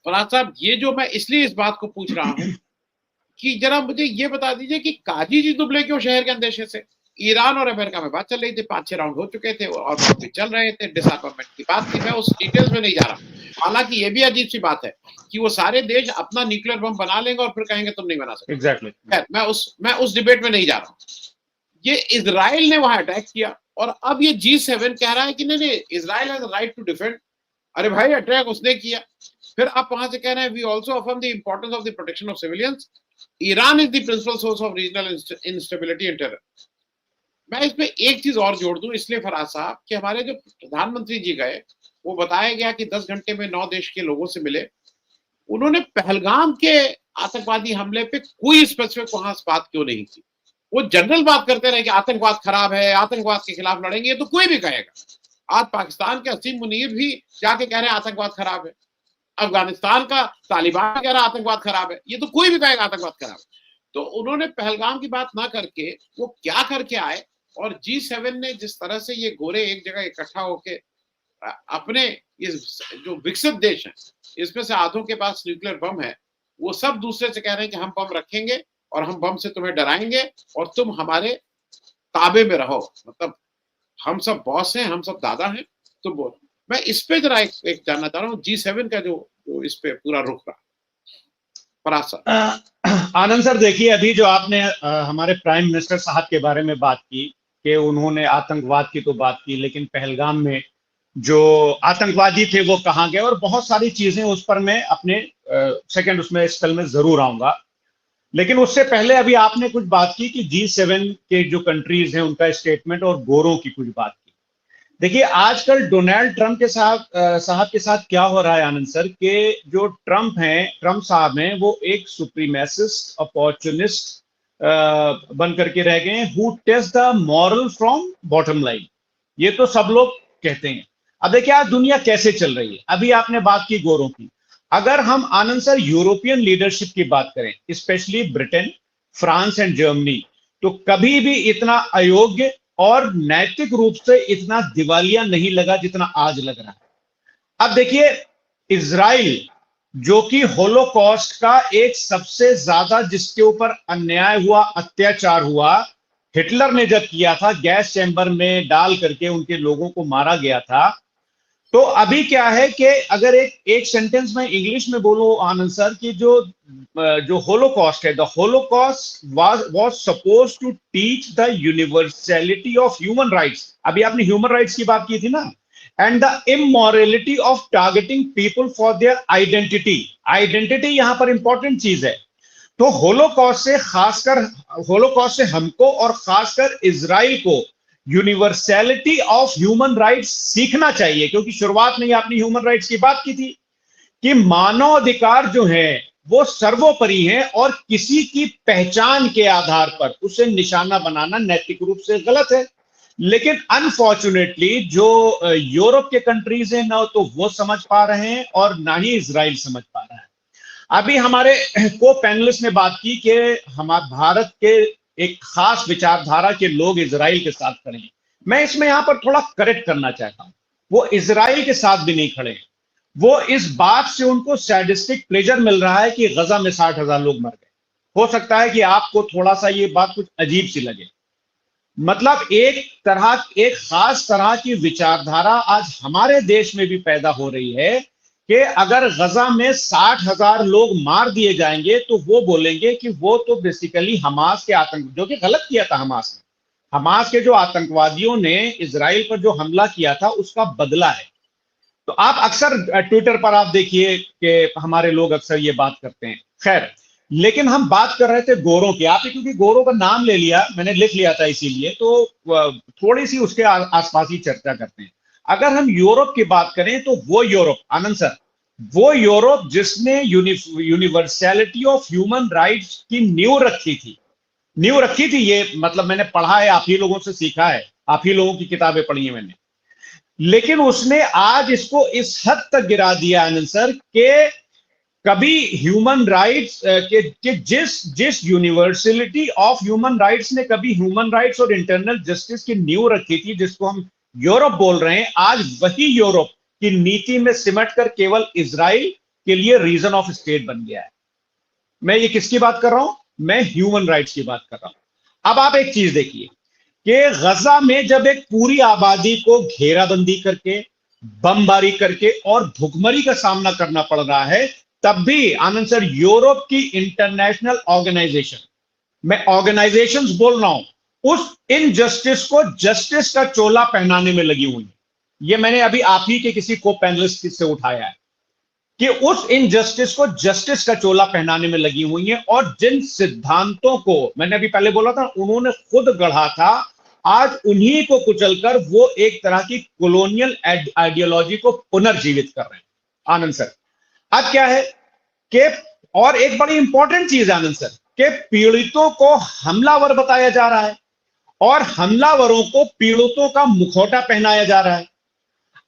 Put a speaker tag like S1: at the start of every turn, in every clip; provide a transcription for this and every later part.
S1: फराज साहब, ये जो मैं इसलिए इस बात को पूछ रहा हूं कि जरा मुझे ये बता दीजिए कि काजी जी दुबले क्यों शहर के अंदेशे से? ईरान और अमेरिका में बात चल रही थी, 5-6 राउंड हो चुके थे और राउंड भी चल रहे थे, डिसआर्मामेंट की बात थी, मैं उस डिटेल्स में नहीं जा रहा। हालांकि ये भी अजीब सी बात है कि वो सारे देश अपना न्यूक्लियर बम बना लेंगे और फिर कहेंगे तुम नहीं बना सकते।
S2: एग्जैक्टली।
S1: मैं उस डिबेट में नहीं जा रहा हूँ। ये इजराइल ने वहां अटैक किया और अब ये G7 कह रहा है कि नहीं, Israel has right to defend. अरे भाई, अटैक उसने किया। फिर आप वहां से कह रहे हैं we also affirm the importance of the protection of civilians. Iran is the principal source of regional instability and terror. मैं इसमें एक चीज और जोड़ दूं इसलिए फराज साहब कि हमारे जो प्रधानमंत्री जी गए, वो बताया गया कि 10 घंटे में 9 देश के लोगों से मिले। उन्होंने पहलगाम के आतंकवादी हमले पे कोई स्पेसिफिक वहां बात क्यों नहीं की? वो जनरल बात करते रहे कि आतंकवाद खराब है, आतंकवाद के खिलाफ लड़ेंगे, ये तो कोई भी कहेगा। आज पाकिस्तान के असीम मुनीर भी जाके कह रहे हैं आतंकवाद खराब है। अफगानिस्तान का तालिबान कह रहा है आतंकवाद खराब है। ये तो कोई भी कहेगा आतंकवाद खराब है। तो उन्होंने पहलगाम की बात ना करके वो क्या करके आए, और G7 ने जिस तरह से ये गोरे एक जगह इकट्ठा होके अपने इस जो विकसित देश हैं, इसमें से आधों के पास न्यूक्लियर बम है, वो सब दूसरे से कह रहे हैं कि हम बम रखेंगे और हम बम से तुम्हें डराएंगे और तुम हमारे ताबे में रहो। मतलब हम सब बॉस हैं, हम सब दादा हैं, तो बोलो। मैं इस पे जरा एक जानना चाह रहा हूँ G7 का जो इस पे पूरा रुख रहा। फराज साहब।
S2: आनंद सर, देखिए, अभी जो आपने हमारे प्राइम मिनिस्टर साहब के बारे में बात की कि उन्होंने आतंकवाद की तो बात की, लेकिन पहलगाम में जो आतंकवादी थे वो कहाँ गए, और बहुत सारी चीजें उस पर मैं अपने सेकंड उसमें स्पेल में जरूर आऊंगा। लेकिन उससे पहले अभी आपने कुछ बात की कि G7 के जो कंट्रीज हैं उनका स्टेटमेंट और गोरों की कुछ बात की। देखिए, आजकल डोनाल्ड ट्रंप के साहब के साथ क्या हो रहा है आनंद सर, कि जो ट्रंप साहब हैं, वो एक सुप्रीमेसिस्ट अपॉर्चुनिस्ट बन करके रह गए हैं, who test the moral from bottom line. ये तो सब लोग कहते हैं। अब देखिए आज दुनिया कैसे चल रही है। अभी आपने बात की गोरों की। अगर हम आनंद सर यूरोपियन लीडरशिप की बात करें, specially Britain, France and Germany, तो कभी भी इतना अयोग्य और नैतिक रूप से इतना दिवालिया नहीं लगा जितना आज लग रहा है। अब देखिए, इजराइल जो कि होलोकॉस्ट का एक सबसे ज्यादा जिसके ऊपर अन्याय हुआ, अत्याचार हुआ, हिटलर ने जब किया था, गैस चैम्बर में डाल करके उनके लोगों को मारा गया था। तो अभी क्या है कि अगर एक सेंटेंस में इंग्लिश में बोलो आनंद सर, कि जो होलोकॉस्ट है, the holocaust was suppose to teach the universality of human rights. अभी आपने ह्यूमन राइट्स की बात की थी ना, and the immorality of targeting people for their identity यहां पर इंपॉर्टेंट चीज है। तो होलोकॉस्ट से हमको और खासकर इजराइल को यूनिवर्सैलिटी ऑफ ह्यूमन राइट्स सीखना चाहिए, क्योंकि शुरुआत में आपने ह्यूमन राइट्स की बात की थी कि मानव अधिकार जो है वो सर्वोपरि है, और किसी की पहचान के आधार पर उसे निशाना बनाना नैतिक रूप से गलत है। लेकिन अनफॉर्चुनेटली जो यूरोप के कंट्रीज हैं, ना तो वो समझ पा रहे हैं और ना ही इजराइल समझ पा रहा है। अभी हमारे को पैनलिस्ट ने बात की कि हमारे भारत के एक खास विचारधारा के लोग इजराइल के साथ खड़े हैं। मैं इसमें यहां पर थोड़ा करेक्ट करना चाहता हूं। वो इजराइल के साथ भी नहीं खड़े, वो इस बात से उनको सैडिस्टिक प्लेजर मिल रहा है कि गजा में 60,000 लोग मर गए। हो सकता है कि आपको थोड़ा सा ये बात कुछ अजीब सी लगे। मतलब एक खास तरह की विचारधारा आज हमारे देश में भी पैदा हो रही है कि अगर गजा में 60,000 लोग मार दिए जाएंगे तो वो बोलेंगे कि वो तो बेसिकली हमास के आतंक, जो कि गलत किया था हमास के जो आतंकवादियों ने इजराइल पर जो हमला किया था उसका बदला है। तो आप अक्सर ट्विटर पर आप देखिए कि हमारे लोग अक्सर ये बात करते हैं। खैर, लेकिन हम बात कर रहे थे गोरों की। आपने क्योंकि गोरों का नाम ले लिया, मैंने लिख लिया था इसीलिए, तो थोड़ी सी उसके आसपास ही चर्चा करते हैं। अगर हम यूरोप की बात करें तो वो यूरोप, आनंद सर, वो यूरोप जिसने यूनिवर्सैलिटी ऑफ ह्यूमन राइट्स की नींव रखी थी, ये मतलब मैंने पढ़ा है, आप ही लोगों से सीखा है, आप ही लोगों की किताबें पढ़ी है मैंने। लेकिन उसने आज इसको इस हद तक गिरा दिया आनंद सर के कभी ह्यूमन राइट्स के जिस यूनिवर्सलिटी ऑफ ह्यूमन राइट्स ने कभी ह्यूमन राइट्स और इंटरनल जस्टिस की नींव रखी थी, जिसको हम यूरोप बोल रहे हैं, आज वही यूरोप की नीति में सिमट कर केवल इजराइल के लिए रीजन ऑफ स्टेट बन गया है। मैं ये किसकी बात कर रहा हूं? मैं ह्यूमन राइट्स की बात कर रहा हूं। अब आप एक चीज देखिए कि गजा में जब एक पूरी आबादी को घेराबंदी करके, बमबारी करके और भुखमरी का सामना करना पड़ रहा है, तब भी आनंद सर यूरोप की इंटरनेशनल ऑर्गेनाइजेशन, मैं ऑर्गेनाइजेशंस बोल रहा हूं, उस इनजस्टिस को जस्टिस का चोला पहनाने में लगी हुई है। ये मैंने अभी आप ही के किसी को पैनलिस्ट से उठाया है कि उस इनजस्टिस को जस्टिस का चोला पहनाने में लगी हुई है। और जिन सिद्धांतों को मैंने अभी पहले बोला था उन्होंने खुद गढ़ा था, आज उन्हीं को कुचलकर वो एक तरह की कॉलोनियल आइडियोलॉजी को पुनर्जीवित कर रहे हैं। आनंद सर, अब क्या है कि, और एक बड़ी इंपॉर्टेंट चीज है आनंद सर, कि पीड़ितों को हमलावर बताया जा रहा है और हमलावरों को पीड़ितों का मुखौटा पहनाया जा रहा है।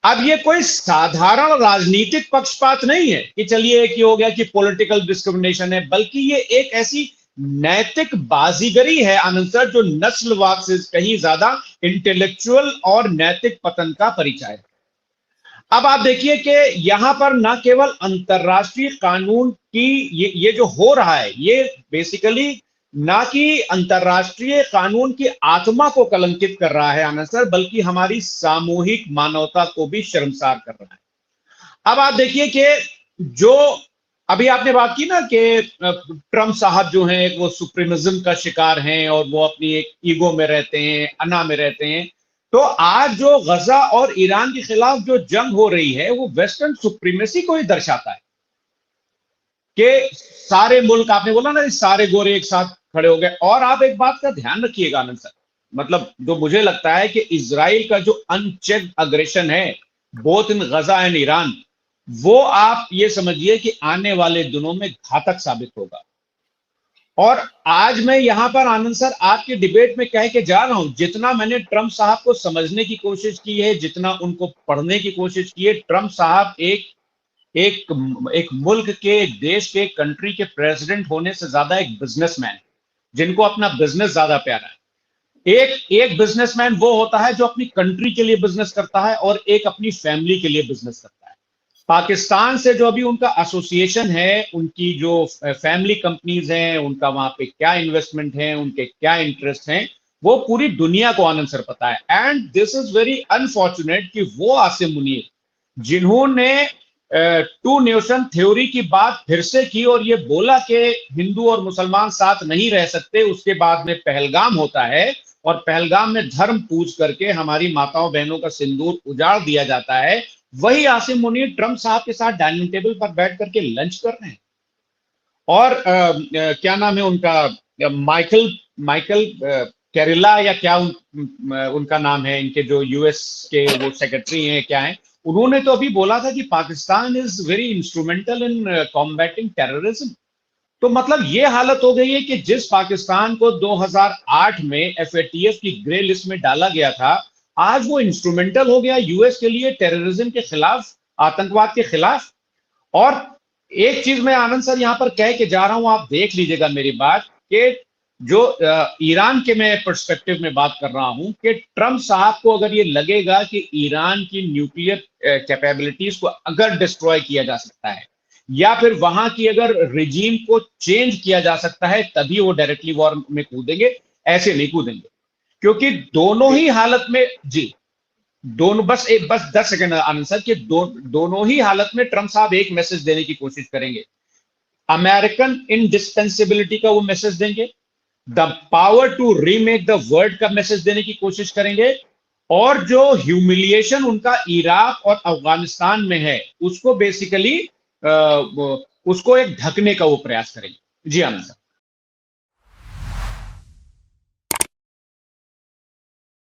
S2: अब ये कोई साधारण राजनीतिक पक्षपात नहीं है कि चलिए एक ही हो गया कि पॉलिटिकल डिस्क्रिमिनेशन है, बल्कि ये एक ऐसी नैतिक बाजीगरी है आनंद सर जो नस्लवाद से कहीं ज्यादा इंटेलेक्चुअल और नैतिक पतन का परिचय है। अब आप देखिए कि यहां पर ना केवल अंतरराष्ट्रीय कानून की ये जो हो रहा है, ये बेसिकली ना कि अंतरराष्ट्रीय कानून की आत्मा को कलंकित कर रहा है आनंद सर, बल्कि हमारी सामूहिक मानवता को भी शर्मसार कर रहा है। अब आप देखिए कि जो अभी आपने बात की ना कि ट्रम्प साहब जो हैं वो सुप्रीमिज्म का शिकार हैं और वो अपनी एक ईगो में रहते हैं, अना में रहते हैं। तो आज जो गजा और ईरान के खिलाफ जो जंग हो रही है वो वेस्टर्न सुप्रीमेसी को ही दर्शाता है कि सारे मुल्क, आपने बोला ना सारे गोरे एक साथ खड़े हो गए। और आप एक बात का ध्यान रखिएगा आनंद सर, मतलब जो मुझे लगता है कि इजराइल का जो अनचेक्ड अग्रेशन है both in Gaza and Iran, वो आप ये समझिए कि आने वाले दिनों में घातक साबित होगा। और आज मैं यहां पर आनंद सर आपके डिबेट में कह के जा रहा हूं, जितना मैंने ट्रम्प साहब को समझने की कोशिश की है, जितना उनको पढ़ने की कोशिश की है, ट्रम्प साहब एक मुल्क के, एक देश के, कंट्री के प्रेसिडेंट होने से ज्यादा एक बिजनेसमैन, जिनको अपना बिजनेस ज्यादा प्यारा है। एक बिजनेसमैन वो होता है जो अपनी कंट्री के लिए बिजनेस करता है और एक अपनी फैमिली के लिए बिजनेस करता है। पाकिस्तान से जो अभी उनका एसोसिएशन है, उनकी जो फैमिली कंपनीज हैं, उनका वहां पे क्या इन्वेस्टमेंट है, उनके क्या इंटरेस्ट हैं, वो पूरी दुनिया को आनंद सर पता है। And this is very unfortunate कि वो आसिम मुनीर जिन्होंने टू नेशन थ्योरी की बात फिर से की और ये बोला कि हिंदू और मुसलमान साथ नहीं रह सकते, उसके बाद में पहलगाम होता है और पहलगाम में धर्म पूछ करके हमारी माताओं बहनों का सिंदूर उजाड़ दिया जाता है, वही आसिम मुनीर ट्रम्प साहब के साथ डाइनिंग टेबल पर बैठ करके लंच कर रहे हैं। और क्या नाम है उनका, माइकल कैरिला या क्या उनका नाम है, इनके जो यूएस के वो सेक्रेटरी हैं क्या है, उन्होंने तो अभी बोला था कि Pakistan is very instrumental in combating terrorism. तो मतलब ये हालत हो गई है कि जिस पाकिस्तान को 2008 में एफएटीएफ की ग्रे लिस्ट में डाला गया था, आज वो इंस्ट्रूमेंटल हो गया यूएस के लिए टेररिज्म के खिलाफ, आतंकवाद के खिलाफ। और एक चीज मैं आनंद सर यहां पर कह के जा रहा हूं, आप देख लीजिएगा मेरी बात, कि जो ईरान के मैं पर्सपेक्टिव में बात कर रहा हूं कि ट्रम्प साहब को अगर ये लगेगा कि ईरान की न्यूक्लियर कैपेबिलिटीज को अगर डिस्ट्रॉय किया जा सकता है या फिर वहां की अगर रिजीम को चेंज किया जा सकता है, तभी वो डायरेक्टली वॉर में कूदेंगे, ऐसे नहीं कूदेंगे। क्योंकि दोनों ही हालत में, जी दोनों, बस 10 सेकंड आनंद सर, कि दोनों ही हालत में ट्रम्प साहब एक मैसेज देने की कोशिश करेंगे, अमेरिकन इंडिस्पेंसिबिलिटी का वो मैसेज देंगे, the power to remake the world का मैसेज देने की कोशिश करेंगे, और जो ह्यूमिलिएशन उनका इराक और अफगानिस्तान में है उसको बेसिकली उसको एक ढकने का वो प्रयास करेंगे। जी आनंद सर।